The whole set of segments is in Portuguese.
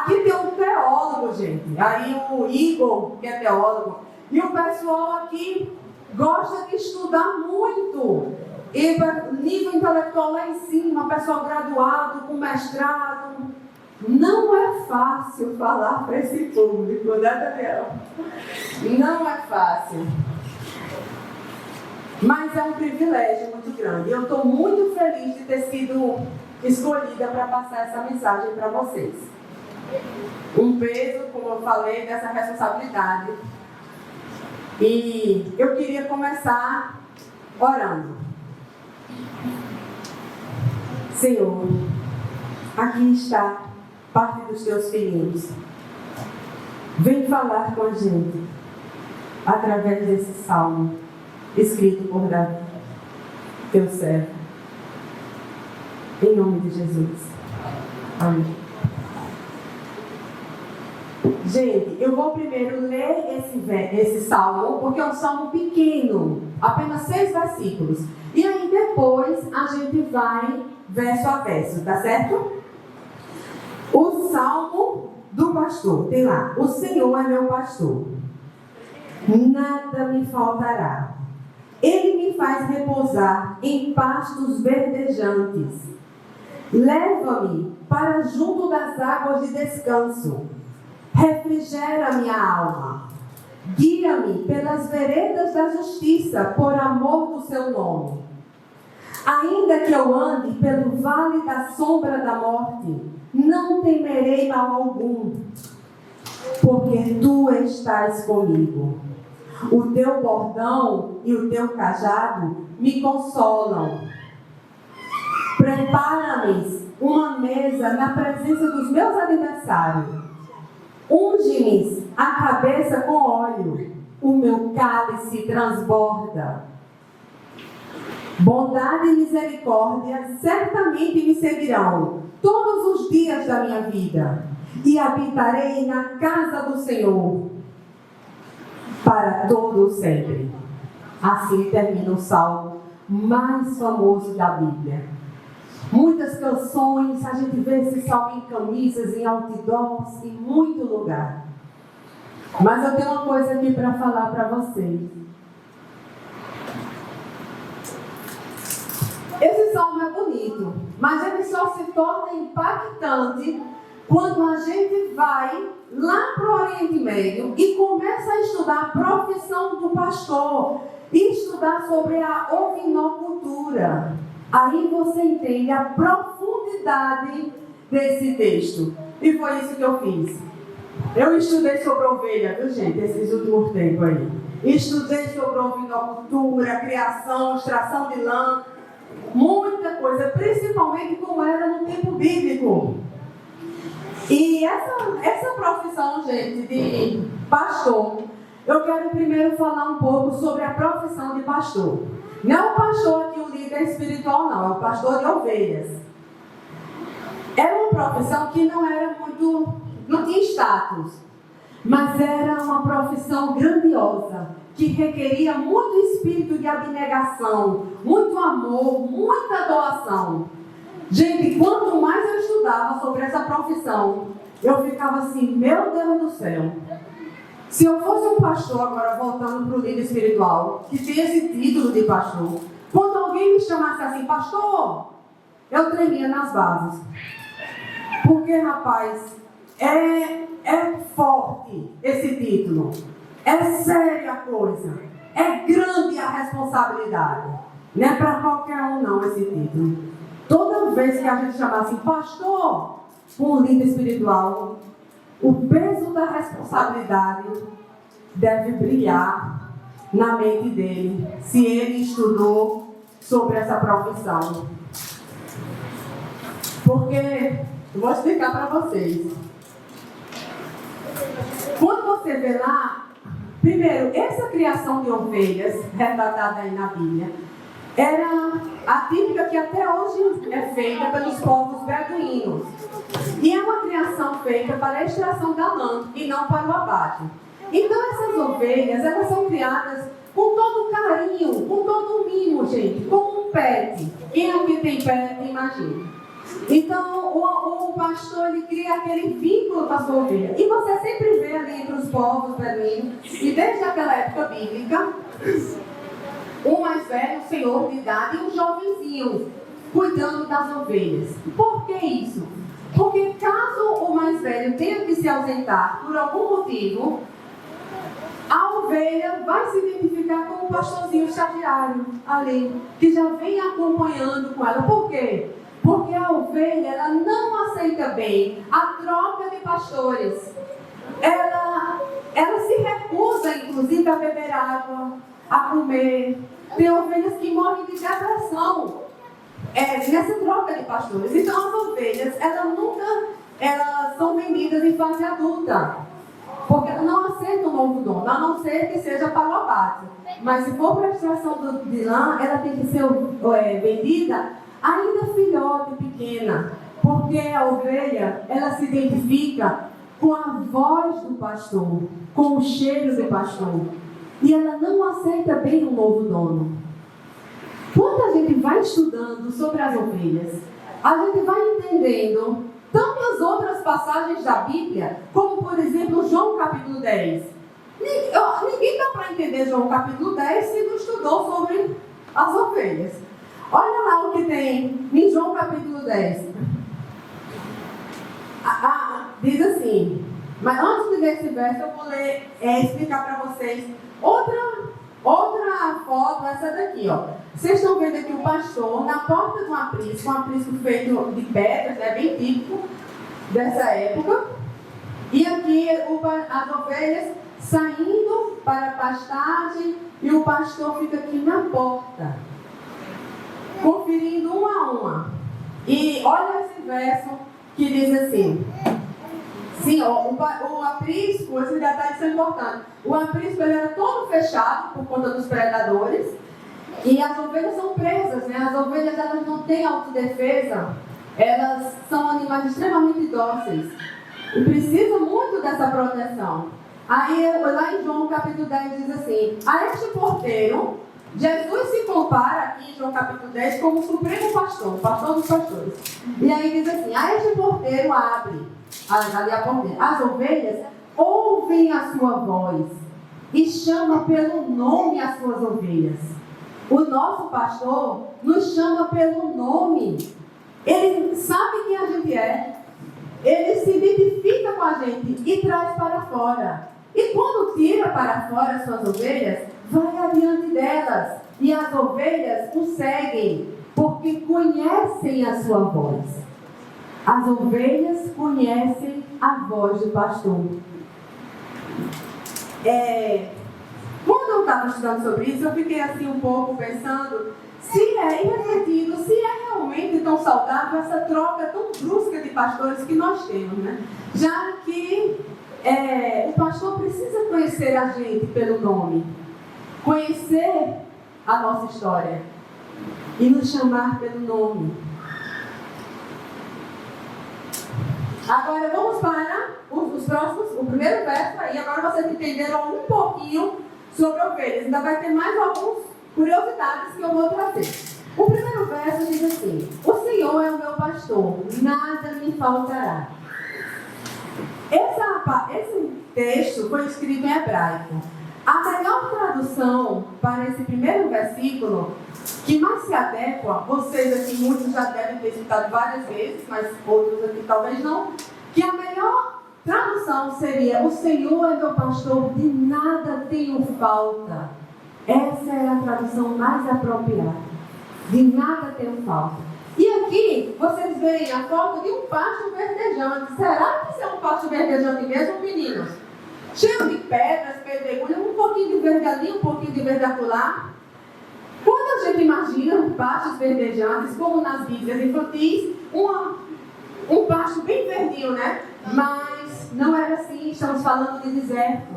Aqui tem um teólogo, gente. Aí o Igor, que é teólogo, e o pessoal aqui gosta de estudar muito. E nível intelectual lá em cima, pessoal graduado, com mestrado. Não é fácil falar para esse público, né, Daniel? Não é fácil. Mas é um privilégio muito grande. Eu estou muito feliz de ter sido escolhida para passar essa mensagem para vocês. Um peso, como eu falei, dessa responsabilidade. E eu queria começar orando. Senhor, aqui está parte dos teus filhinhos. Vem falar com a gente através desse salmo escrito por Davi, teu servo. Em nome de Jesus. Amém. Gente, eu vou primeiro ler esse salmo, porque é um salmo pequeno, apenas 6 versículos. E aí depois a gente vai verso a verso, tá certo? O salmo do pastor, tem lá: o Senhor é meu pastor, nada me faltará. Ele me faz repousar em pastos verdejantes. Leva-me para junto das águas de descanso. Refrigera minha alma. Guia-me pelas veredas da justiça, por amor do seu nome. Ainda que eu ande pelo vale da sombra da morte, não temerei mal algum, porque tu estás comigo. O teu bordão e o teu cajado me consolam. Prepara-me uma mesa na presença dos meus adversários. Unge-me a cabeça com óleo, o meu cálice transborda. Bondade e misericórdia certamente me seguirão todos os dias da minha vida, e habitarei na casa do Senhor para todo sempre. Assim termina o salmo mais famoso da Bíblia. Muitas canções, a gente vê esse salmo em camisas, em outdoors, em muito lugar. Mas eu tenho uma coisa aqui para falar para vocês. Esse salmo é bonito, mas ele só se torna impactante quando a gente vai lá para o Oriente Médio e começa a estudar a profissão do pastor e estudar sobre a ovinocultura. Aí você entende a profundidade desse texto. E foi isso que eu fiz. Eu estudei sobre ovelha, viu, gente, esses últimos tempos aí. Estudei sobre ovinocultura, criação, extração de lã, muita coisa, principalmente como era no tempo bíblico. E essa profissão, gente, de pastor, eu quero primeiro falar um pouco sobre a profissão de pastor. Não é o pastor aqui, o líder espiritual, não, é o pastor de ovelhas. Era uma profissão que não tinha status, mas era uma profissão grandiosa, que requeria muito espírito de abnegação, muito amor, muita doação. Gente, quanto mais eu estudava sobre essa profissão, eu ficava assim, meu Deus do céu. Se eu fosse um pastor, agora voltando para o líder espiritual, que tem esse título de pastor, quando alguém me chamasse assim, pastor, eu tremia nas bases. Porque, rapaz, é forte esse título. É séria a coisa. É grande a responsabilidade. Não é para qualquer um não esse título. Toda vez que a gente chamar assim, pastor, um líder espiritual, o peso da responsabilidade deve brilhar na mente dele, se ele estudou sobre essa profissão. Porque, eu vou explicar para vocês. Quando você vê lá, primeiro, essa criação de ovelhas, retratada aí na Bíblia, era a típica que até hoje é feita pelos povos beduínos. E é uma criação feita para a extração da lã e não para o abate. Então essas ovelhas, elas são criadas com todo carinho, com todo mimo, gente, como um pet. Quem aqui tem pet, imagina. Então, o pastor, ele cria aquele vínculo com a sua ovelha. E você sempre vê ali entre os povos beduínos, e desde aquela época bíblica, um mais velho, um senhor de idade, e um jovenzinho, cuidando das ovelhas. Por que isso? Porque caso o mais velho tenha que se ausentar por algum motivo, a ovelha vai se identificar com o pastorzinho estagiário ali, que já vem acompanhando com ela. Por quê? Porque a ovelha, ela não aceita bem a troca de pastores. Ela se recusa, inclusive, a beber água, a comer. Tem ovelhas que morrem de depressão nessa troca de pastores. Então, as ovelhas, elas são vendidas em fase adulta. Porque ela não aceita o novo dono, a não ser que seja para o abate. Mas se for para a extração de lã, ela tem que ser vendida ainda filhote, pequena. Porque a ovelha, ela se identifica com a voz do pastor, com o cheiro do pastor. E ela não aceita bem o novo dono. Quando a gente vai estudando sobre as ovelhas, a gente vai entendendo tantas outras passagens da Bíblia, como por exemplo João capítulo 10. Ninguém dá para entender João capítulo 10 se não estudou sobre as ovelhas. Olha lá o que tem em João capítulo 10. Diz assim, mas antes de ler esse verso eu vou explicar para vocês outra foto, essa daqui, ó. Vocês estão vendo aqui o pastor na porta de um aprisco feito de pedras, bem típico dessa época. E aqui as ovelhas saindo para a pastagem e o pastor fica aqui na porta, conferindo uma a uma. E olha esse verso que diz assim. Sim, o aprisco, esse detalhe é importante. O aprisco ele era todo fechado por conta dos predadores. E as ovelhas são presas, né? As ovelhas elas não têm autodefesa. Elas são animais extremamente dóceis. E precisam muito dessa proteção. Aí lá em João capítulo 10 diz assim: a este porteiro, Jesus se compara aqui em João capítulo 10 como o supremo pastor, o pastor dos pastores. E aí diz assim: a este porteiro abre. Ali a porteira. As ovelhas ouvem a sua voz e chama pelo nome as suas ovelhas. O nosso pastor nos chama pelo nome. Ele sabe quem a gente é. Ele se identifica com a gente e traz para fora. E quando tira para fora as suas ovelhas, vai adiante delas. E as ovelhas o seguem, porque conhecem a sua voz. As ovelhas conhecem a voz do pastor. Quando eu estava estudando sobre isso, eu fiquei assim um pouco pensando se é refletido, se é realmente tão saudável essa troca tão brusca de pastores que nós temos, né? Já que o pastor precisa conhecer a gente pelo nome, conhecer a nossa história e nos chamar pelo nome. Agora vamos para os próximos, o primeiro verso aí. Agora vocês entenderam um pouquinho sobre ovelhas. Ainda vai ter mais algumas curiosidades que eu vou trazer. O primeiro verso diz assim: o Senhor é o meu pastor, nada me faltará. Esse texto foi escrito em hebraico. A melhor tradução para esse primeiro versículo, que mais se adequa, vocês aqui, muitos já devem ter escutado várias vezes, mas outros aqui talvez não, que a melhor tradução seria: o Senhor é meu pastor, de nada tenho falta. Essa é a tradução mais apropriada. De nada tenho falta. E aqui, vocês veem a foto de um pasto verdejante. Será que isso é um pasto verdejante mesmo, meninos? Cheio de pedras, pedregulhos, um pouquinho de verde ali, um pouquinho de verde acolá. Quando a gente imagina pastos verdejantes, como nas bíblias infantis, um pasto bem verdinho, né? Mas não era assim, estamos falando de deserto.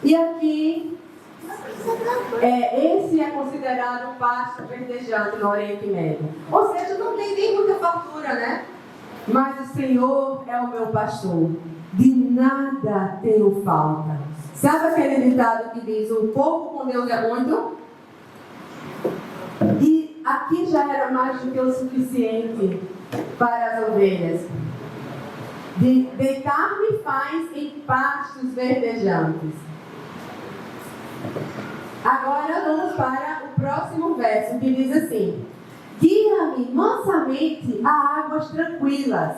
E aqui, esse é considerado um pasto verdejante no Oriente Médio. Ou seja, não tem nem muita fartura, né? Mas o Senhor é o meu pastor. De nada tenho falta. Sabe aquele ditado que diz: um pouco com Deus é muito? E aqui já era mais do que o suficiente para as ovelhas. Deitar-me faz em pastos verdejantes. Agora vamos para o próximo verso, que diz assim: guia-me mansamente a águas tranquilas.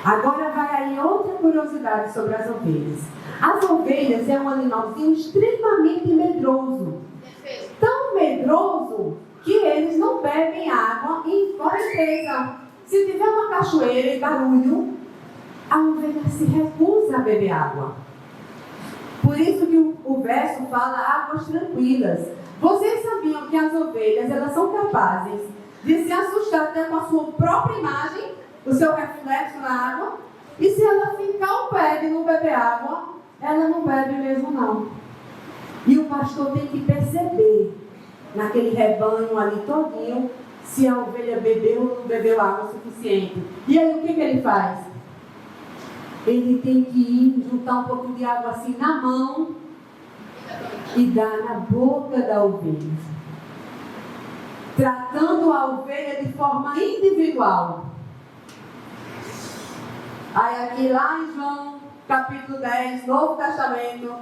Agora vai aí outra curiosidade sobre as ovelhas. As ovelhas é um animalzinho extremamente medroso. Tão medroso que eles não bebem água em correnteza. Se tiver uma cachoeira e barulho, a ovelha se recusa a beber água. Por isso que o verso fala águas tranquilas. Vocês sabiam que as ovelhas, elas são capazes de se assustar até com a sua própria imagem, o seu reflexo na água, e se ela ficar ao pé de não beber água, ela não bebe mesmo não. E o pastor tem que perceber, naquele rebanho ali todinho, se a ovelha bebeu ou não bebeu água suficiente. E aí o que ele faz? Ele tem que ir juntar um pouco de água assim na mão e dar na boca da ovelha, tratando a ovelha de forma individual. Aí aqui lá em João capítulo 10, Novo Testamento,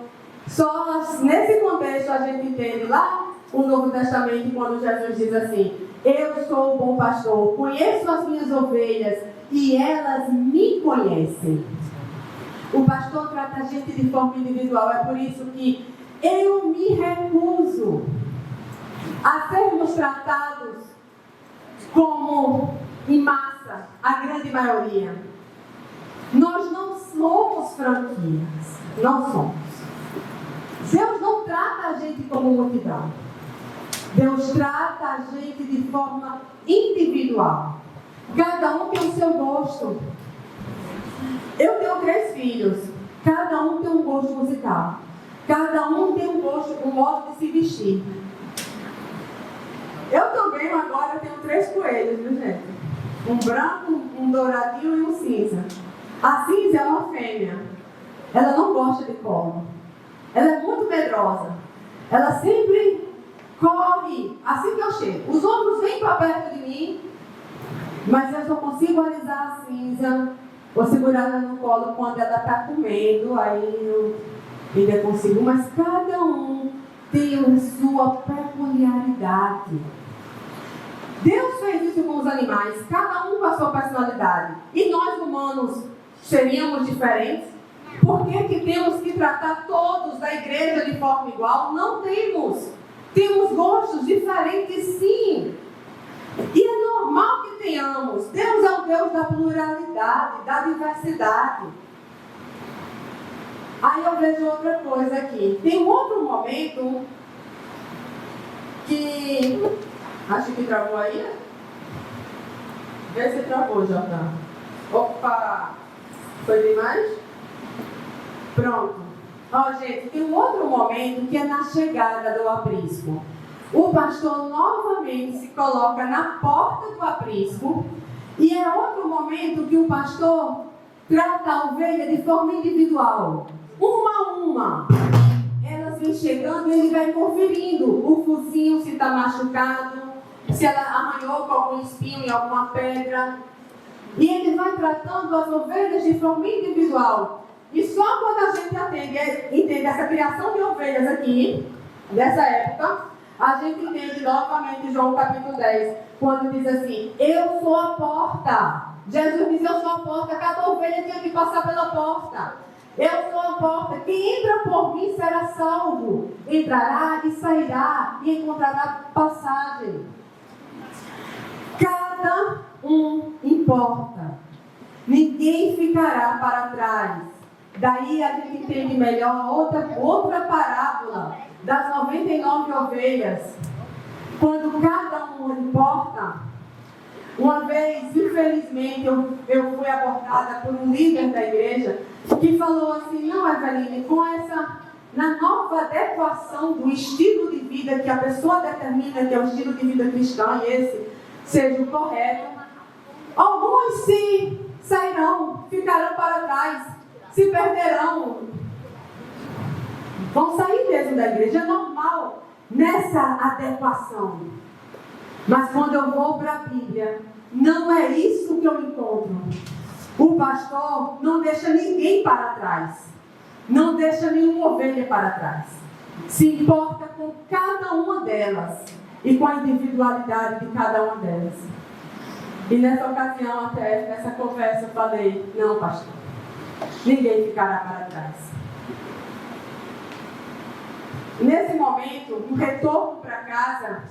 só nesse contexto a gente entende lá o Novo Testamento, quando Jesus diz assim: eu sou o bom pastor, conheço as minhas ovelhas e elas me conhecem. O pastor trata a gente de forma individual. É por isso que eu me recuso a sermos tratados como em massa, a grande maioria. Nós não somos franquias. Não somos. Deus não trata a gente como multidão. Deus trata a gente de forma individual. Cada um tem o seu gosto. Eu tenho 3 filhos. Cada um tem um gosto musical. Cada um tem um gosto, um modo de se vestir. Eu também agora tenho 3 coelhos, viu gente? Um branco, um douradinho e um cinza. A cinza é uma fêmea. Ela não gosta de colo. Ela é muito medrosa. Ela sempre corre assim que eu chego. Os outros vêm para perto de mim, mas eu só consigo alisar a cinza ou segurar ela no colo quando ela está comendo. Aí eu ainda consigo. Mas cada um tem a sua peculiaridade. Deus fez isso com os animais, cada um com a sua personalidade. E nós humanos seríamos diferentes? Por que temos que tratar todos da igreja de forma igual? Não temos. Temos gostos diferentes, sim. E é normal que tenhamos. Deus é o Deus da pluralidade, da diversidade. Aí eu vejo outra coisa aqui. Tem um outro momento que... acho que travou aí, né? Vê se travou, Jordão. Opa! Foi demais? Pronto. Ó, gente, tem um outro momento que é na chegada do aprisco. O pastor novamente se coloca na porta do aprisco. E é outro momento que o pastor trata a ovelha de forma individual. Uma a uma. Elas vêm chegando e ele vai conferindo o focinho se está machucado, se ela arranhou com algum espinho em alguma pedra. E ele vai tratando as ovelhas de forma individual. E só quando a gente entende essa criação de ovelhas aqui, dessa época, a gente entende novamente João capítulo 10, quando diz assim: eu sou a porta. Jesus diz: eu sou a porta. Cada ovelha tinha que passar pela porta. Eu sou a porta. Quem entra por mim será salvo. Entrará e sairá e encontrará passagem. Cada um importa. Ninguém ficará para trás. Daí a gente entende melhor outra parábola das 99 ovelhas. Quando cada um importa. Uma vez, infelizmente, eu fui abordada por um líder da igreja que falou assim: não, Eveline, na nova adequação do estilo de vida que a pessoa determina que é o estilo de vida cristão e esse seja o correto, alguns se sairão, ficarão para trás, se perderão, vão sair mesmo da igreja. É normal nessa adequação. Mas quando eu vou para a Bíblia, não é isso que eu encontro. O pastor não deixa ninguém para trás. Não deixa nenhuma ovelha para trás. Se importa com cada uma delas e com a individualidade de cada uma delas. E nessa ocasião, até nessa conversa, eu falei: não, pastor, ninguém ficará para trás. Nesse momento, no retorno para casa,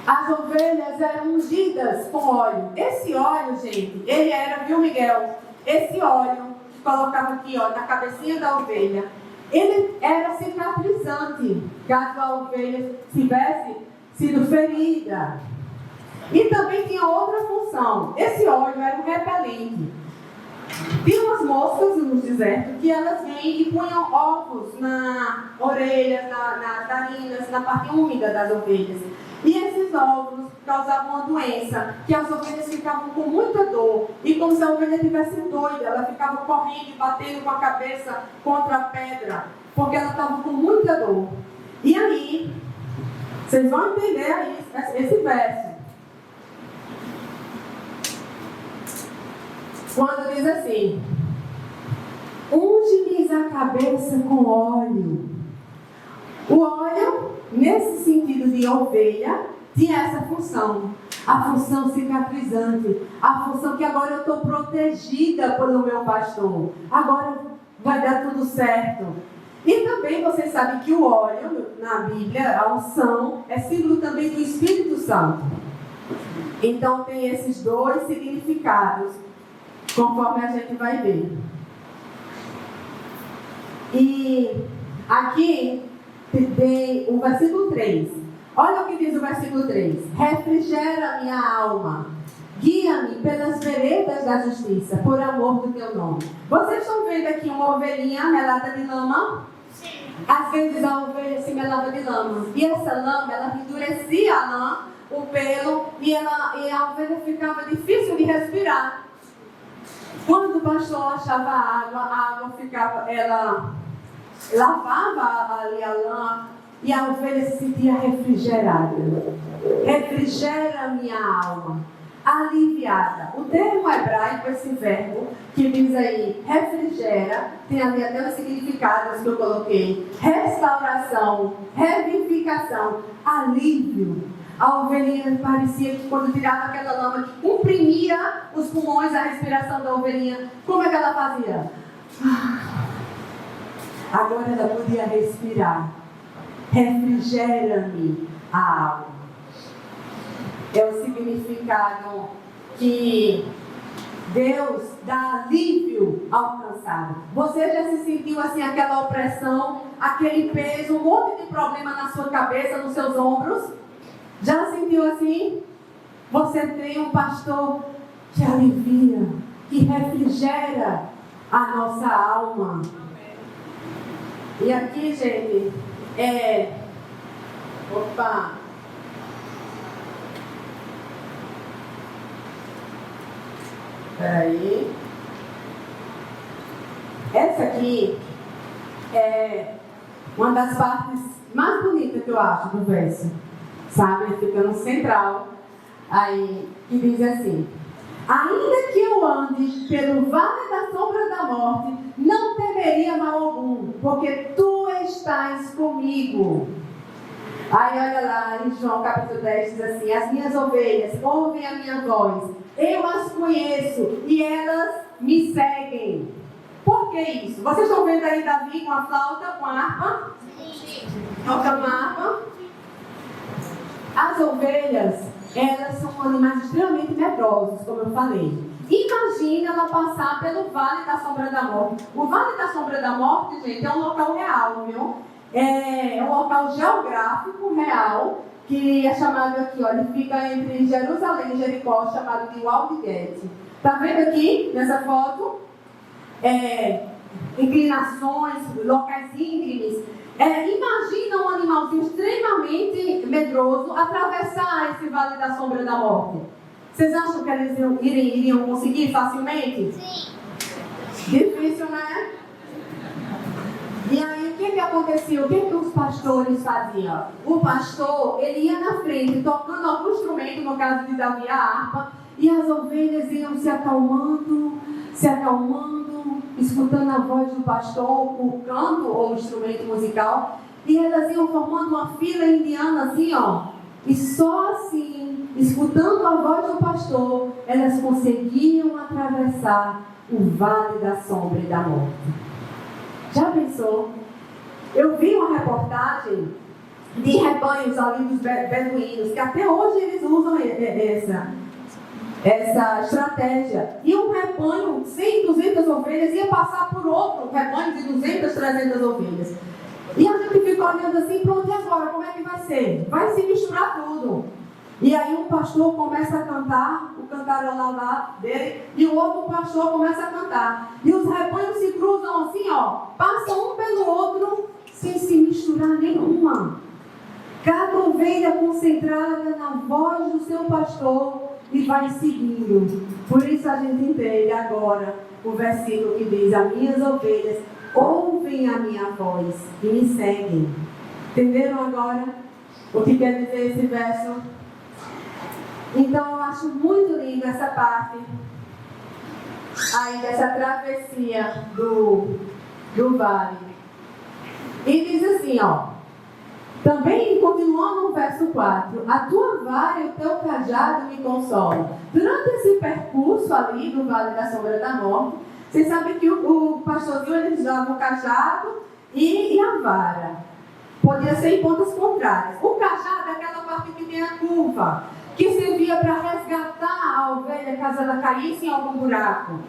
as ovelhas eram ungidas com óleo. Esse óleo, gente, ele era, viu, Miguel? Esse óleo que colocava aqui, ó, na cabecinha da ovelha, ele era cicatrizante, caso a ovelha tivesse sido ferida. E também tinha outra função. Esse óleo era um repelente. Tinha umas moscas no deserto que elas vêm e punham ovos na orelha, nas narinas, na parte úmida das ovelhas. E esses ovos causavam uma doença, que as ovelhas ficavam com muita dor. E como se a ovelha estivesse doida, ela ficava correndo e batendo com a cabeça contra a pedra, porque ela estava com muita dor. E aí, vocês vão entender aí esse verso. Quando diz assim: unge-lhes a cabeça com óleo. O óleo, nesse sentido de ovelha, tinha essa função. A função cicatrizante. A função que agora eu estou protegida pelo meu pastor. Agora vai dar tudo certo. E também vocês sabem que o óleo, na Bíblia, a unção, é símbolo também do Espírito Santo. Então tem esses dois significados, conforme a gente vai ver. E aqui tem o versículo 3. Olha o que diz o versículo 3. Refrigera minha alma. Guia-me pelas veredas da justiça, por amor do teu nome. Vocês estão vendo aqui uma ovelhinha melada de lama? Sim. Às vezes a ovelha se melava de lama. E essa lama, ela endurecia a lã, o pelo, e a ovelha ficava difícil de respirar. Quando o pastor achava a água ficava, ela lavava ali a lã e a ovelha se sentia refrigerada. Refrigera minha alma, aliviada. O termo hebraico, esse verbo que diz aí, refrigera, tem ali até os significados que eu coloquei: restauração, revivificação, alívio. A ovelhinha parecia que quando tirava aquela lama que comprimia os pulmões, a respiração da ovelhinha, como é que ela fazia? Agora ela podia respirar. Refrigera-me a alma. É o significado que Deus dá alívio ao cansado. Você já se sentiu assim, aquela opressão, aquele peso, um monte de problema na sua cabeça, nos seus ombros? Já sentiu assim? Você tem um pastor que alivia, que refrigera a nossa alma. E aqui, gente, Opa! Peraí. Essa aqui é uma das partes mais bonitas que eu acho do verso. Sabe? Fica no central. Aí, que diz assim: ainda que eu ande pelo vale da sombra da morte, não temeria mal algum, porque tu estás comigo. Aí olha lá em João capítulo 10, diz assim: as minhas ovelhas ouvem a minha voz, eu as conheço e elas me seguem. Por que isso? Vocês estão vendo aí Davi com a flauta, com a harpa? Sim. Tocando a harpa? As ovelhas, elas são animais extremamente medrosos, como eu falei. Imagina ela passar pelo Vale da Sombra da Morte. O Vale da Sombra da Morte, gente, é um local real, viu? É um local geográfico real, que é chamado aqui, ó, ele fica entre Jerusalém e Jericó, chamado de Wall de Gete. Tá vendo aqui, nessa foto? Inclinações, locais íngremes. Imagina um animalzinho extremamente medroso atravessar esse Vale da Sombra da Morte. Vocês acham que eles iriam conseguir facilmente? Sim. Difícil, né? E aí, o que acontecia? O que os pastores faziam? O pastor, ele ia na frente, tocando algum instrumento, no caso de Davi, a harpa, e as ovelhas iam se acalmando, escutando a voz do pastor, o canto ou o instrumento musical, e elas iam formando uma fila indiana assim, ó, e só assim, escutando a voz do pastor, elas conseguiam atravessar o vale da sombra e da morte. Já pensou? Eu vi uma reportagem de rebanhos ali dos beduínos, que até hoje eles usam essa estratégia. E um rebanho, 100, 200 ovelhas, ia passar por outro rebanho de 200, 300 ovelhas. E a gente fica olhando assim, pronto, e agora? Como é que vai ser? Vai se misturar tudo. E aí um pastor começa a cantar, o cantarolar dele, e o outro pastor começa a cantar. E os rebanhos se cruzam assim, ó, passam um pelo outro, sem se misturar nenhuma. Cada ovelha concentrada na voz do seu pastor e vai seguindo. Por isso a gente entende agora o versículo que diz: as minhas ovelhas ouvem a minha voz e me seguem. Entenderam agora o que quer dizer esse verso? Então eu acho muito lindo essa parte aí dessa travessia do vale. E diz assim, ó, também continuando no verso 4: a tua vara e o teu cajado me consolam. Durante esse percurso ali do vale da sombra da morte, vocês sabem que o pastorzinho, ele usava o cajado e a vara. Podia ser em pontas contrárias. O cajado é aquela parte que tem a curva, que servia para resgatar a ovelha caso ela caísse em algum buraco.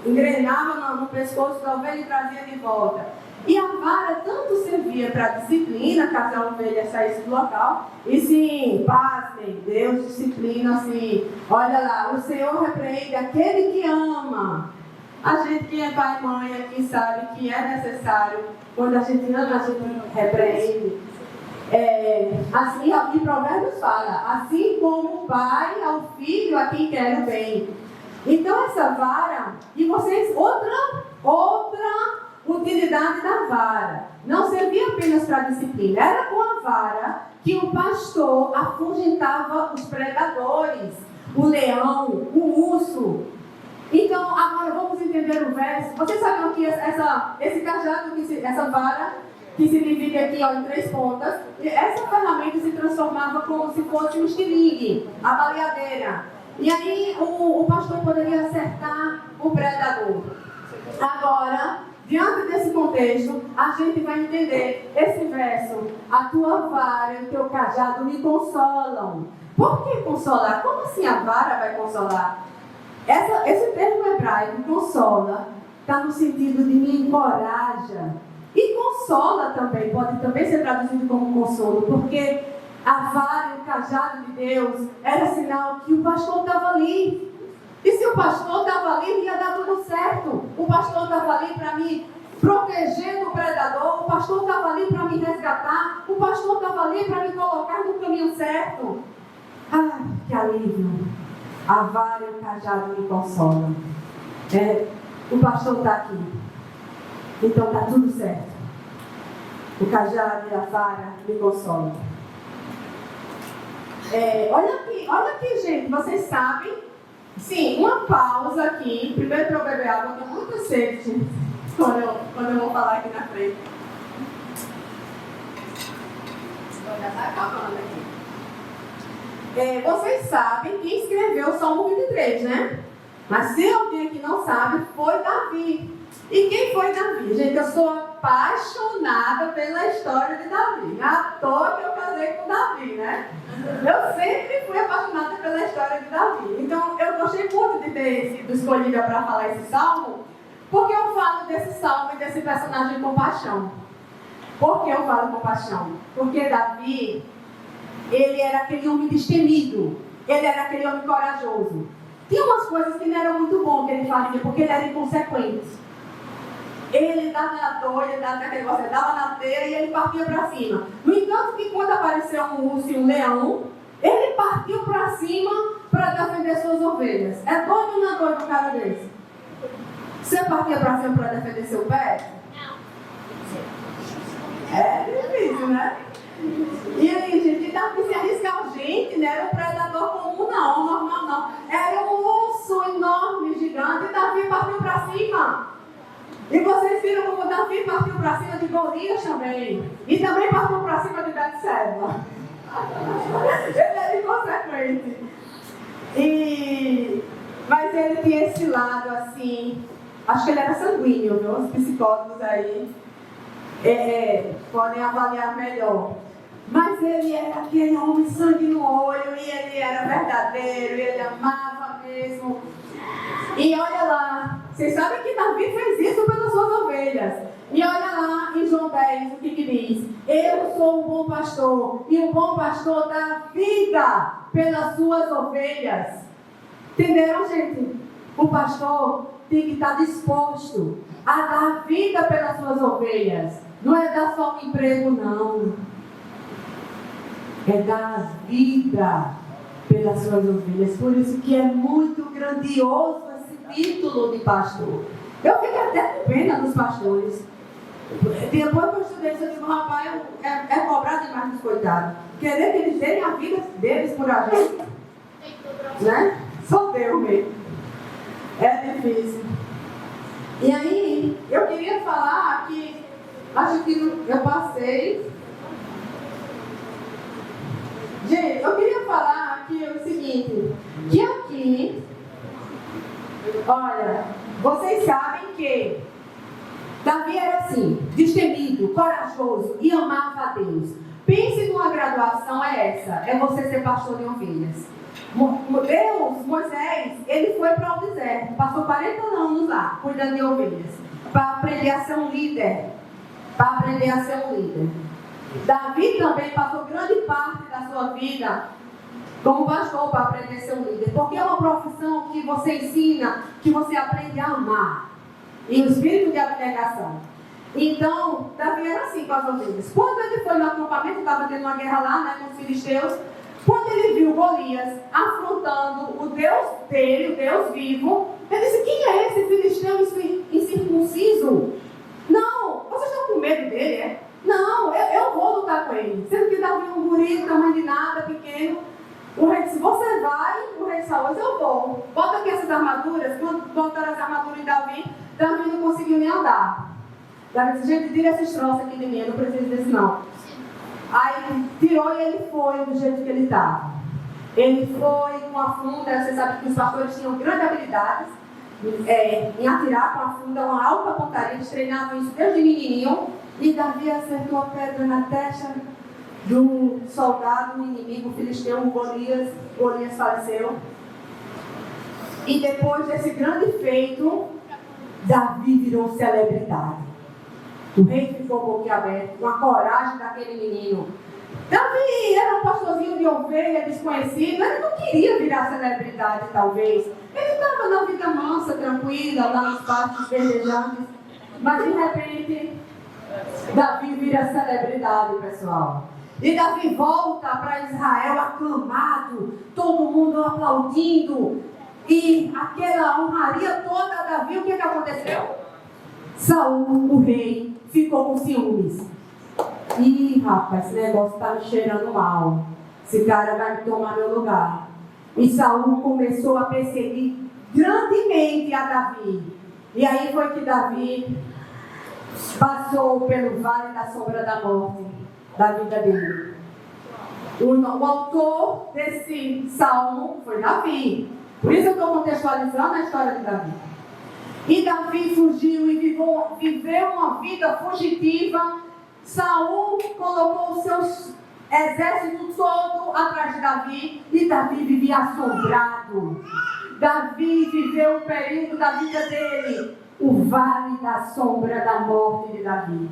Engrenava no pescoço da ovelha e trazia de volta. E a vara tanto servia para disciplina, caso a ovelha saísse do local. E sim, pasmem, Deus disciplina assim. Olha lá, o Senhor repreende aquele que ama. A gente que é pai e mãe aqui sabe que é necessário, quando a gente ama, a gente repreende. Assim, e Provérbios fala: assim como o pai ao filho a quem quer o bem. Então essa vara, e vocês, outra utilidade da vara, não servia apenas para disciplina, era com a vara que o pastor afugentava os predadores, o leão, o urso. Então agora vamos entender o verso. Vocês sabiam que esse cajado, essa vara que se divide aqui, ó, em 3 pontas, essa ferramenta se transformava como se fosse um estilingue, a baleadeira. E aí o pastor poderia acertar o predador. Agora, diante desse contexto, a gente vai entender esse verso: a tua vara e o teu cajado me consolam. Por que consolar? Como assim a vara vai consolar? Esse termo hebraico, consola, está no sentido de me encoraja. E consola também, pode também ser traduzido como consolo, porque a vara e o cajado de Deus era sinal que o pastor estava ali. E se o pastor estava ali, ia dar tudo certo. O pastor estava ali para me proteger do predador, o pastor estava ali para me resgatar, o pastor estava ali para me colocar no caminho certo. Ah, que alívio! A vara e o cajado me consolam. O pastor está aqui. Então está tudo certo. O cajado e a vara me consolam. Olha aqui, gente. Vocês sabem? Sim, uma pausa aqui. Primeiro para eu beber água. Eu tenho muita sede quando eu vou falar aqui na frente. Já está acabando aqui. Vocês sabem quem escreveu o Salmo 23, né? Mas se alguém aqui não sabe, foi Davi. E quem foi Davi? Gente, eu sou apaixonada pela história de Davi. Não é à toa que eu casei com Davi, né? Eu sempre fui apaixonada pela história de Davi. Então, eu gostei muito de ter sido escolhida para falar esse salmo, porque eu falo desse salmo e desse personagem com paixão. Por que eu falo com paixão? Porque Davi, ele era aquele homem destemido. Ele era aquele homem corajoso. Tinha umas coisas que não eram muito bom que ele fazia, porque ele era inconsequente. Ele dava na toalha, dava na teia e ele partia para cima. No entanto, que quando apareceu um urso e um leão, ele partiu para cima para defender suas ovelhas. É doido ou não é doido um cara desse? Você partia para cima para defender seu pé? É difícil, né? E aí, gente, Davi se arriscar, gente, não era um predador comum, não, normal não. Era um urso enorme, gigante, e Davi partiu para cima. E vocês viram como Davi partiu para cima de Golias também. E também partiu para cima de Betseba. Ele era inconsequente. Mas ele tinha esse lado assim. Acho que ele era sanguíneo, viu? Os psicólogos aí podem avaliar melhor. Mas ele era aquele homem sangue no olho, e ele era verdadeiro, ele amava mesmo. E olha lá, vocês sabem que Davi fez isso pelas suas ovelhas. E olha lá em João 10, o que diz? Eu sou o bom pastor, e o bom pastor dá vida pelas suas ovelhas. Entenderam, gente? O pastor tem que estar disposto a dar vida pelas suas ovelhas. Não é dar só um emprego, não. É dar vida pelas suas ovelhas. Por isso que é muito grandioso esse título de pastor. Eu fico até com pena dos pastores. Depois que eu estudei isso, eu digo, rapaz, é cobrar demais dos coitados. Querer que eles deem a vida deles por a gente. Né? Só Deus mesmo. É difícil. E aí, eu queria falar que, acho que eu passei. Gente, eu queria falar aqui o seguinte, que aqui, olha, vocês sabem que Davi era assim, destemido, corajoso e amava a Deus. Pense numa graduação, é essa, é você ser pastor de ovelhas. Moisés, ele foi para o deserto, passou 40 anos lá, cuidando de ovelhas, para aprender a ser um líder. Davi também passou grande parte da sua vida como pastor para aprender a ser um líder. Porque é uma profissão que você ensina, que você aprende a amar. E o espírito de abnegação. Então, Davi era assim com as ovelhas. Quando ele foi no acampamento, estava tendo uma guerra lá, né, com os filisteus. Quando ele viu Golias afrontando o Deus dele, o Deus vivo, ele disse, quem é esse filisteu incircunciso? Não, vocês estão com medo dele, é? Não, eu vou lutar com ele. Sendo que Davi um guri, tamanho de nada, pequeno. O rei disse, você vai, o rei Saul, eu vou. Bota aqui essas armaduras. Quando botaram as armaduras em Davi não conseguiu nem andar. Davi disse, gente, tira esses troços aqui de mim, eu não preciso desse não. Aí tirou e ele foi do jeito que ele estava. Ele foi com a funda, você sabe que os pastores tinham grandes habilidades em atirar com a funda, uma alta pontaria, eles treinavam isso desde menininho. E Davi acertou a pedra na testa do soldado, do inimigo filisteu, Golias faleceu. E depois desse grande feito, Davi virou celebridade. O rei ficou boquiaberto com a coragem daquele menino. Davi era um pastorzinho de ovelha desconhecido, ele não queria virar celebridade, talvez. Ele estava na vida mansa, tranquila, lá nos pastos verdejantes. Mas de repente, Davi vira celebridade, pessoal. E Davi volta para Israel aclamado, todo mundo aplaudindo. E aquela honraria toda a Davi, o que aconteceu? Saul, o rei, ficou com ciúmes. Ih, rapaz, esse negócio está me cheirando mal. Esse cara vai tomar meu lugar. E Saul começou a perseguir grandemente a Davi. E aí foi que Davi passou pelo vale da sombra da morte da vida dele. O autor desse salmo foi Davi. Por isso eu estou contextualizando a história de Davi. E Davi fugiu e viveu uma vida fugitiva. Saul colocou o seu exército todo atrás de Davi. E Davi vivia assombrado. Davi viveu um período da vida dele, o vale da sombra da morte de Davi.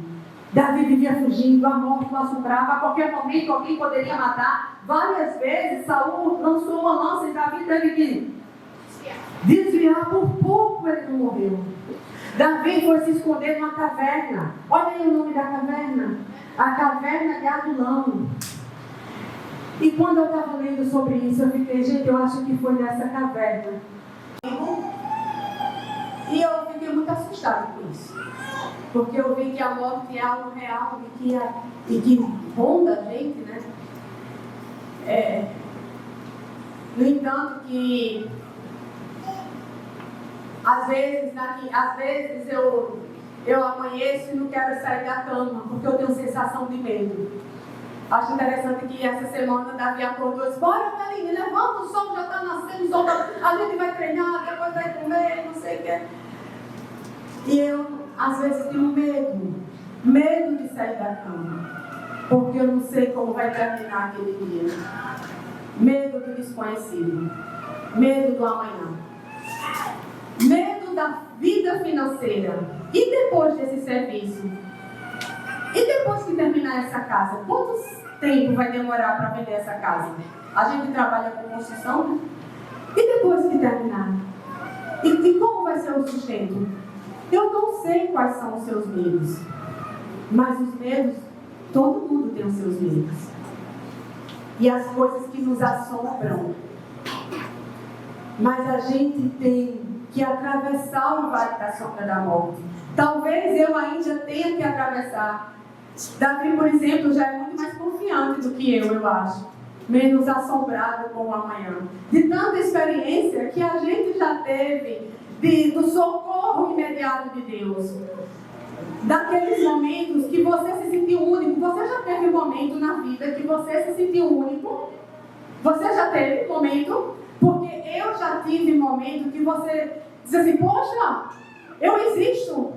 Davi vivia fugindo, a morte o assombrava. A qualquer momento alguém poderia matar. Várias vezes Saul lançou uma lança e Davi teve que desviar. Por pouco ele não morreu. Davi foi se esconder numa caverna. Olha aí o nome da caverna. A caverna de Adulão. E quando eu estava lendo sobre isso, eu fiquei, gente, eu acho que foi nessa caverna. E eu fiquei muito assustada com isso. Porque eu vi que a morte é algo real e que ronda a gente, né? No entanto, que às vezes eu amanheço e não quero sair da cama, porque eu tenho sensação de medo. Acho interessante que essa semana Davi acordou e disse: bora, Belinha, levanta, o sol já está nascendo, o sol a gente vai treinar, depois vai comer, não sei o que. E eu, às vezes, tenho medo de sair da cama, porque eu não sei como vai terminar aquele dia. Medo do desconhecido, medo do amanhã, medo da vida financeira. E depois desse serviço? E depois que terminar essa casa? Quanto tempo vai demorar para vender essa casa? A gente trabalha com construção, né? E depois que terminar? E como vai ser o sustento? Eu não sei quais são os seus medos, mas os medos, todo mundo tem os seus medos. E as coisas que nos assombram. Mas a gente tem que atravessar o vale da sombra da morte. Talvez eu ainda tenha que atravessar. Davi, por exemplo, já é muito mais confiante do que eu acho. Menos assombrado com o amanhã. De tanta experiência que a gente já teve do socorro imediato de Deus. Daqueles momentos que você se sentiu único. Você já teve um momento na vida que você se sentiu único? Você já teve um momento? Porque eu já tive um momento que você diz assim: poxa, eu existo.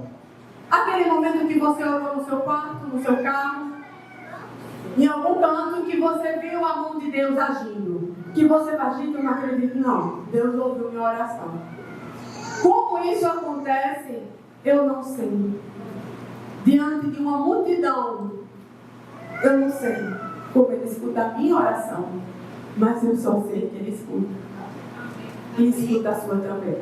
Aquele momento que você orou no seu quarto, no seu carro, em algum canto que você viu a mão de Deus agindo. Que você vai agir, eu não acredito, não. Deus ouviu minha oração. Como isso acontece, eu não sei. Diante de uma multidão, eu não sei como Ele escuta a minha oração. Mas eu só sei que Ele escuta. E escuta a sua também.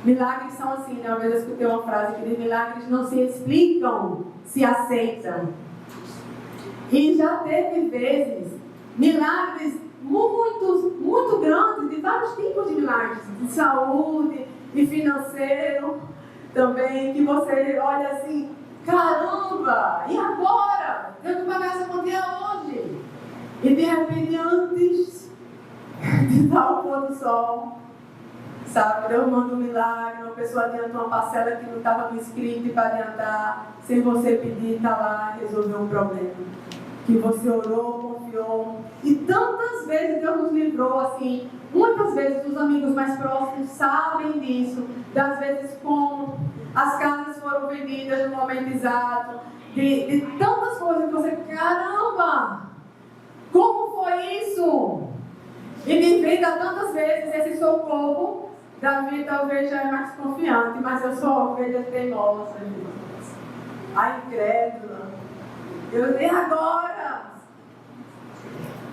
Milagres são assim, né? Uma vez eu escutei uma frase que diz: milagres não se explicam, se aceitam. E já teve vezes, milagres muito grandes, de vários tipos de milagres, de saúde, de financeiro também, que você olha assim: caramba, e agora? Eu tenho que pagar essa quantia hoje. E de repente, antes de dar o pôr do sol, sabe, Deus manda um milagre, uma pessoa adianta uma parcela que não estava no script para adiantar, sem você pedir, está lá, resolveu um problema. Que você orou, confiou. E tantas vezes Deus nos livrou assim. Muitas vezes os amigos mais próximos sabem disso. Das vezes como as casas foram vendidas no momento exato. De tantas coisas que você, caramba! Como foi isso? E devido a tantas vezes esse socorro, Davi talvez já é mais confiante, mas eu sou ovelha teimosa, a incrédula. Eu dei agora.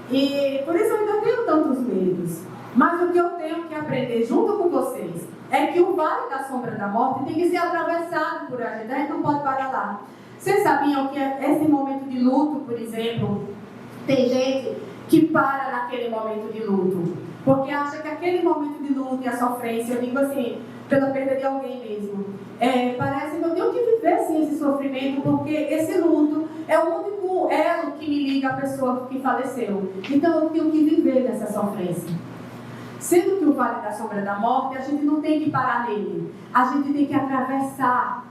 E por isso eu ainda tenho tantos medos. Mas o que eu tenho que aprender junto com vocês é que o vale da sombra da morte tem que ser atravessado por a gente não pode parar lá. Vocês sabiam que esse momento de luto, por exemplo, tem gente que para naquele momento de luto, porque acha que aquele momento de luto e a sofrência, eu digo assim, pela perda de alguém mesmo, parece que eu tenho que viver sim esse sofrimento, porque esse luto é o único elo que me liga à pessoa que faleceu. Então eu tenho que viver nessa sofrência. Sendo que o vale da sombra da morte, a gente não tem que parar nele, a gente tem que atravessar.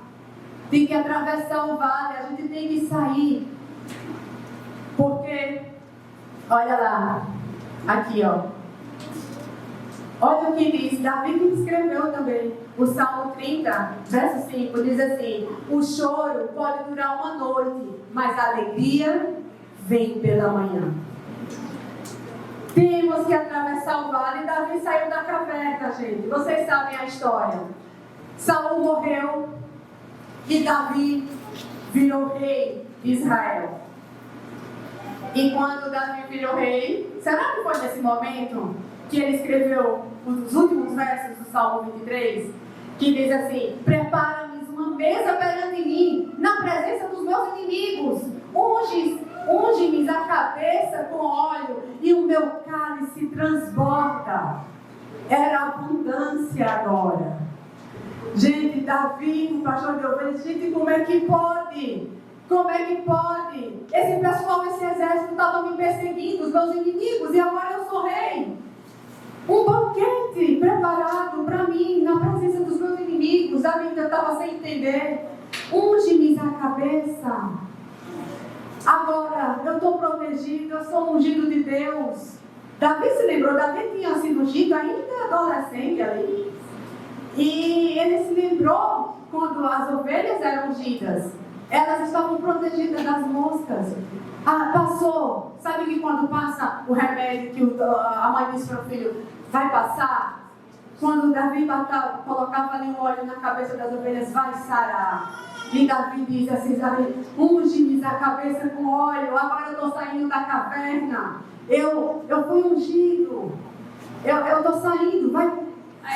Tem que atravessar o vale, a gente tem que sair. Porque, olha lá, aqui ó. Olha o que diz, Davi que escreveu também. O Salmo 30, verso 5, diz assim: o choro pode durar uma noite, mas a alegria vem pela manhã. Temos que atravessar o vale. Davi saiu da caverna, gente. Vocês sabem a história. Saul morreu e Davi virou rei de Israel. E quando Davi virou rei, será que foi nesse momento que ele escreveu os últimos versos do Salmo 23? Que diz assim: prepara-me uma mesa perante mim, na presença dos meus inimigos. Unge-me a cabeça com óleo e o meu cálice transborda. Era abundância agora. Gente, Davi, um pastor de ovelhas, gente, como é que pode? Como é que pode? Esse pessoal, esse exército estava me perseguindo, os meus inimigos, e agora eu sou rei. Um banquete preparado para mim, na presença dos meus inimigos. Davi ainda estava sem entender. Unge-me a cabeça. Agora, eu estou protegido, eu sou ungido de Deus. Davi se lembrou, Davi tinha sido ungido ainda adolescente ali. E ele se lembrou quando as ovelhas eram ungidas. Elas estavam protegidas das moscas. Passou. Sabe que quando passa o remédio que a mãe disse para o filho, vai passar? Quando Davi colocava ali um óleo na cabeça das ovelhas, vai sarar. E Davi diz assim, unge-me a cabeça com óleo, agora eu estou saindo da caverna. Eu fui ungido. Eu estou saindo.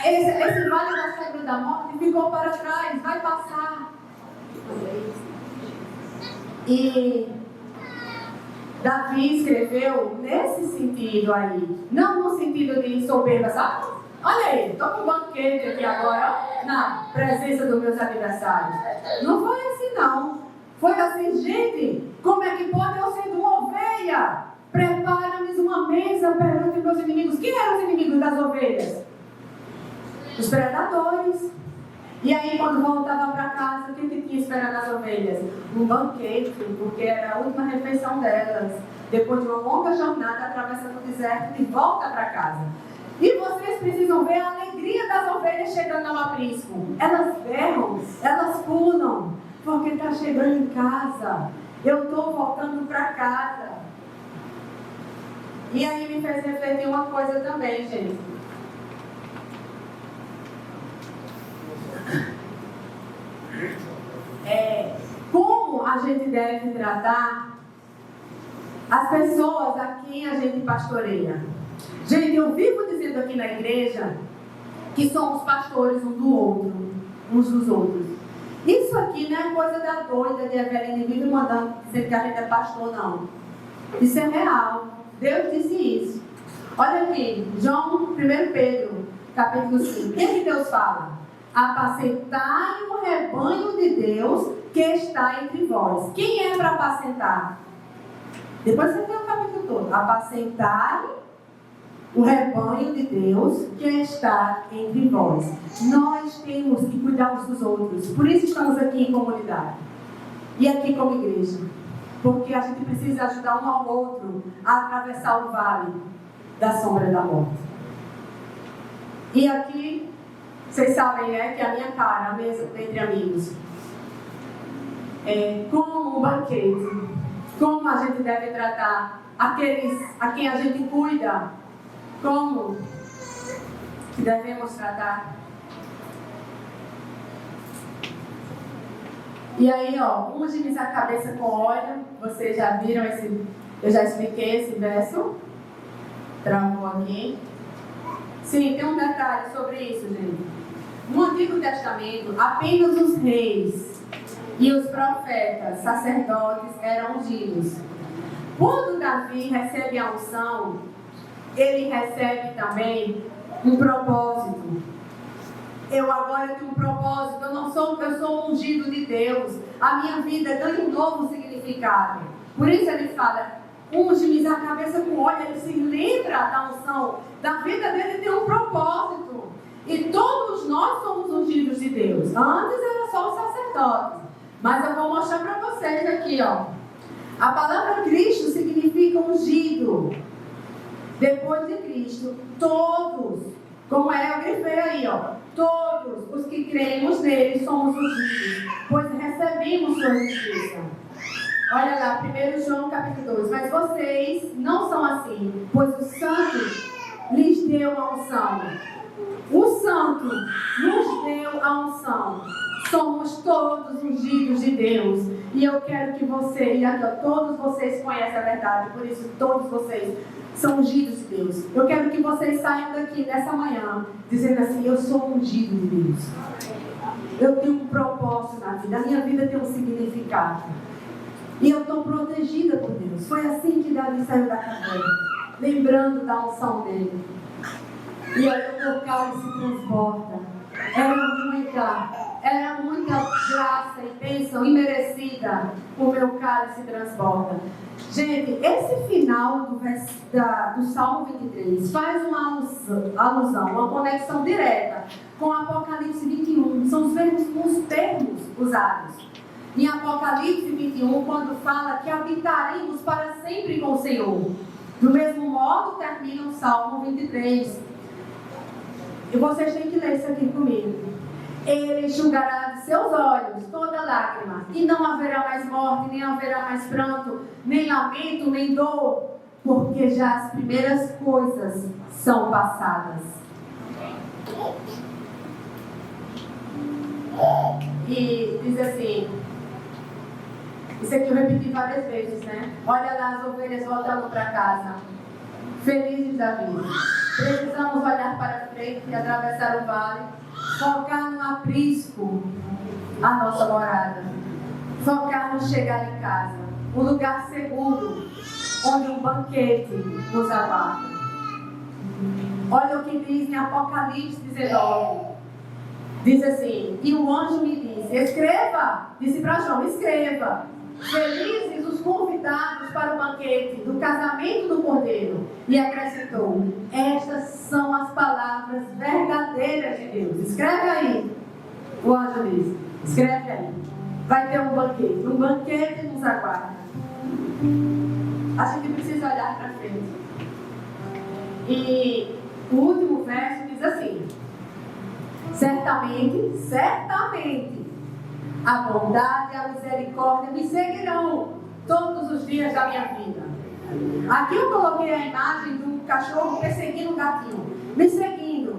Esse vale da sombra da morte ficou para trás, vai passar. E Davi escreveu nesse sentido aí, não no sentido de soberba, sabe? Olha aí, estou com um banquete aqui agora, ó, na presença dos meus adversários. Não foi assim não. Foi assim, gente, como é que pode eu ser uma ovelha? Prepara-me uma mesa perante meus inimigos. Quem eram os inimigos das ovelhas? Os predadores. E aí, quando voltava para casa, o que tinha esperando as ovelhas? Um banquete, porque era a última refeição delas. Depois de uma longa jornada, atravessando o deserto, de volta para casa. E vocês precisam ver a alegria das ovelhas chegando ao aprisco. Elas berram, elas pulam, porque está chegando em casa. Eu estou voltando para casa. E aí me fez refletir uma coisa também, gente. Como a gente deve tratar as pessoas a quem a gente pastoreia. Gente, eu vivo dizendo aqui na igreja que somos pastores uns dos outros. Isso aqui não é coisa da doida de Eveline vir mandando dizer que a gente é pastor, não. Isso é real. Deus disse isso. Olha aqui, João 1 Pedro, capítulo 5. O que Deus fala? Apacentai o rebanho de Deus que está entre vós. Quem é para apacentar? Depois você tem o capítulo todo. Apacentai o rebanho de Deus que está entre vós. Nós temos que cuidar uns dos outros. Por isso estamos aqui em comunidade. E aqui como igreja. Porque a gente precisa ajudar um ao outro a atravessar o vale da sombra da morte. E aqui, vocês sabem, né, que a minha cara, a mesa entre amigos, como um banquete, como a gente deve tratar aqueles a quem a gente cuida, como que devemos tratar. E aí, ó, unge-me a cabeça com óleo. Vocês já viram eu já expliquei esse verso. Travou aqui. Sim, tem um detalhe sobre isso, gente. No Antigo Testamento, apenas os reis e os profetas, sacerdotes, eram ungidos. Quando Davi recebe a unção, ele recebe também um propósito. Eu agora tenho um propósito, eu sou ungido de Deus. A minha vida ganha um novo significado. Por isso ele fala, unge-me a cabeça com óleo. Ele se lembra da unção. Da vida dele tem um propósito. E todos nós somos ungidos de Deus. Antes era só o sacerdote. Mas eu vou mostrar para vocês aqui, ó. A palavra Cristo significa ungido. Depois de Cristo, todos, como eu grifei aí, ó. Todos os que cremos nele somos ungidos, pois recebemos sua justiça. Olha lá, 1 João capítulo 2. Mas vocês não são assim, pois o Santo lhes deu a unção. O Santo nos deu a unção. Somos todos ungidos de Deus. E eu quero que você, todos vocês conhecem a verdade, por isso todos vocês são ungidos de Deus. Eu quero que vocês saiam daqui nessa manhã dizendo assim, eu sou ungido de Deus. Eu tenho um propósito na vida. A minha vida tem um significado. E eu estou protegida por Deus. Foi assim que Davi saiu da caverna, lembrando da unção dele. E olha, o meu cálice transborda. era muita graça e bênção imerecida, o meu cálice transborda. Gente, esse final do Salmo 23 faz uma alusão, uma conexão direta com Apocalipse 21. São os mesmos termos usados. Em Apocalipse 21, quando fala que habitaremos para sempre com o Senhor. Do mesmo modo, termina o Salmo 23. E vocês têm que ler isso aqui comigo. Ele enxugará de seus olhos toda lágrima, e não haverá mais morte, nem haverá mais pranto, nem lamento, nem dor, porque já as primeiras coisas são passadas. E diz assim, isso aqui eu repeti várias vezes, né? Olha lá as ovelhas voltando para casa, felizes da vida. Precisamos olhar para frente e atravessar o vale, focar no aprisco, a nossa morada, focar no chegar em casa, um lugar seguro, onde um banquete nos aguarda. Olha o que diz em Apocalipse 19, diz assim, e o anjo me disse, escreva, disse para João, escreva, felizes os convidados para o banquete do casamento do Cordeiro. E acrescentou, estas são as palavras verdadeiras de Deus. Escreve aí. O anjo disse, escreve aí. Vai ter um banquete nos aguarda. A gente precisa olhar para frente. E o último verso diz assim, certamente, a bondade e a misericórdia me seguirão todos os dias da minha vida. Aqui eu coloquei a imagem do cachorro perseguindo o gatinho. Me seguindo.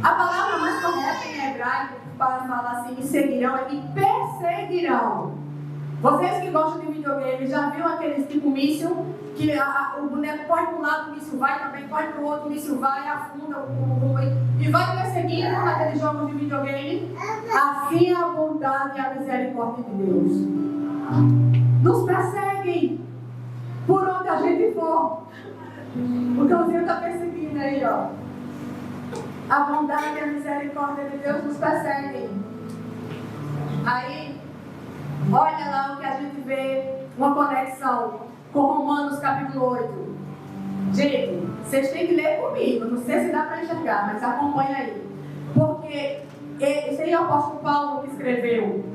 A palavra mais correta em hebraico para falar assim, me seguirão, é me perseguirão. Vocês que gostam de videogame, já viram aqueles tipo míssil? Que o boneco corre para um lado, o míssil vai, também corre para o outro, o míssil vai, afunda e vai perseguindo naquele jogo de videogame. Assim a bondade e a misericórdia de Deus nos perseguem por onde a gente for. O cãozinho está perseguindo aí, ó. A bondade e a misericórdia de Deus nos perseguem. Aí, olha lá o que a gente vê, uma conexão com Romanos capítulo 8. Gente, vocês têm que ler comigo. Não sei se dá para enxergar, mas acompanha aí. Porque esse aí é o apóstolo Paulo que escreveu.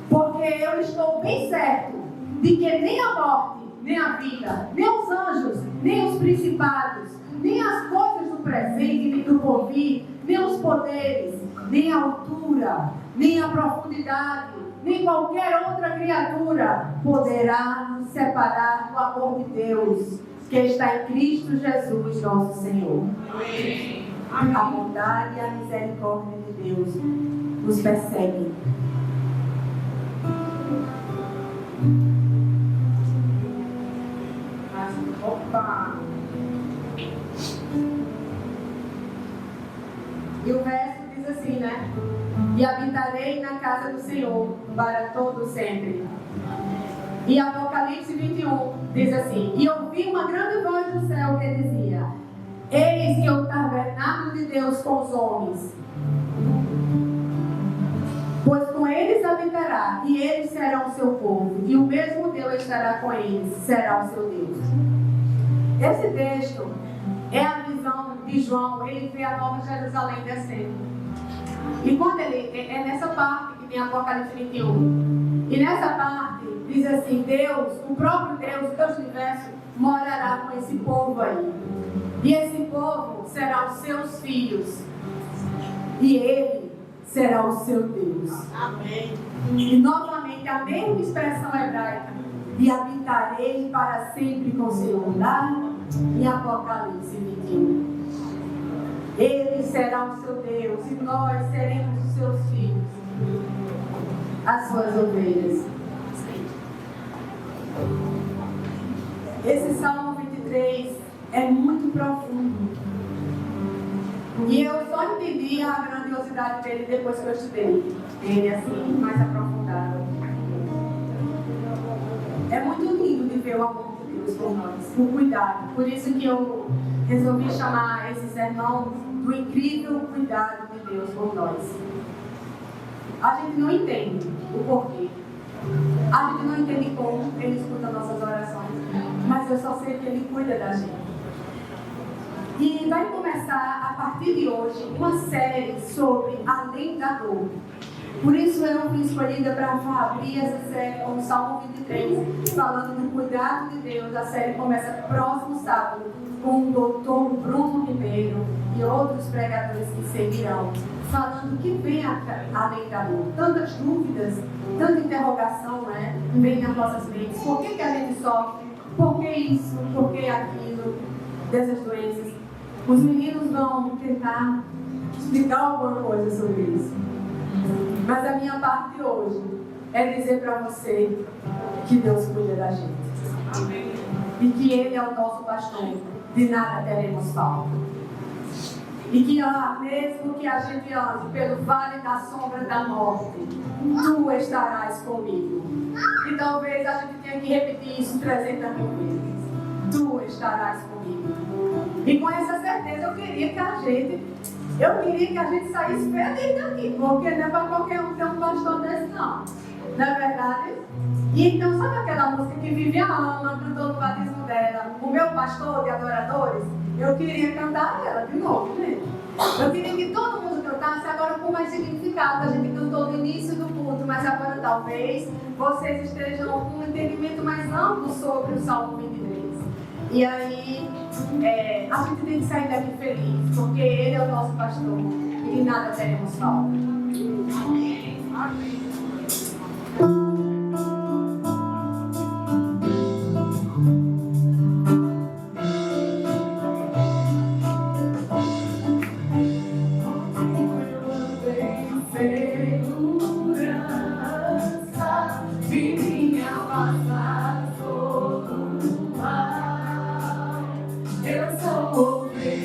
Porque eu estou bem certo de que nem a morte, nem a vida, nem os anjos, nem os principados, nem as coisas do presente, nem do porvir, nem os poderes, nem a altura, nem a profundidade, nem qualquer outra criatura poderá nos separar do amor de Deus que está em Cristo Jesus, nosso Senhor. Amém. A bondade e a misericórdia de Deus nos perseguem. Opa! E o verso diz assim, né? E habitarei na casa do Senhor para todo sempre. E Apocalipse 21 diz assim, e ouvi uma grande voz do céu que dizia, eis que o tabernáculo de Deus com os homens, pois com eles habitará, e eles serão o seu povo, e o mesmo Deus estará com eles, será o seu Deus. Esse texto é a visão de João, ele vê a Nova Jerusalém descendo. E quando ele, é nessa parte que tem Apocalipse 21, e nessa parte diz assim, Deus, o próprio Deus, o Deus do universo, morará com esse povo aí. E esse povo será os seus filhos. E ele será o seu Deus. Amém. E novamente a mesma expressão hebraica, e habitarei para sempre com o Senhor, lá em Apocalipse 21. Ele será o seu Deus e nós seremos os seus filhos, as suas ovelhas. Esse Salmo 23 é muito profundo. E eu só entendi a grandiosidade dele depois que eu estudei ele assim, mais aprofundado. É muito lindo de ver o amor de Deus por nós, o cuidado. Por isso que eu resolvi chamar esse sermão do incrível cuidado de Deus por nós. A gente não entende o porquê. A gente não entende como Ele escuta nossas orações. Mas eu só sei que Ele cuida da gente. E vai começar, a partir de hoje, uma série sobre além da dor. Por isso eu fui escolhida para abrir essa série com o Salmo 23, falando do cuidado de Deus. A série começa próximo sábado com o doutor Bruno Ribeiro e outros pregadores que seguirão, falando que vem além da dor. Tantas dúvidas, tanta interrogação, né? Vem nas nossas mentes. Por que a gente sofre? Por que isso? Por que aquilo? Dessas doenças. Os meninos vão tentar explicar alguma coisa sobre isso. Mas a minha parte hoje é dizer para você que Deus cuida da gente. Amém. E que Ele é o nosso pastor. De nada teremos falta. E que mesmo que a gente ande pelo vale da sombra da morte, Tu estarás comigo. E talvez a gente tenha que repetir isso 300 mil vezes. Tu estarás comigo. E com essa certeza eu queria que a gente saísse feliz daqui, porque não é para qualquer um ter um pastor desse, não. Não é verdade? E então, sabe aquela música que Vivian Ama cantou no batismo dela, o meu pastor de adoradores? Eu queria cantar ela de novo, né? Eu queria que todo mundo cantasse agora com mais significado. A gente cantou no início do culto, mas agora talvez vocês estejam com um entendimento mais amplo sobre o Salmo 23. E aí, a gente tem que sair daqui feliz, porque Ele é o nosso pastor e de nada teremos falta. Amém. Amém.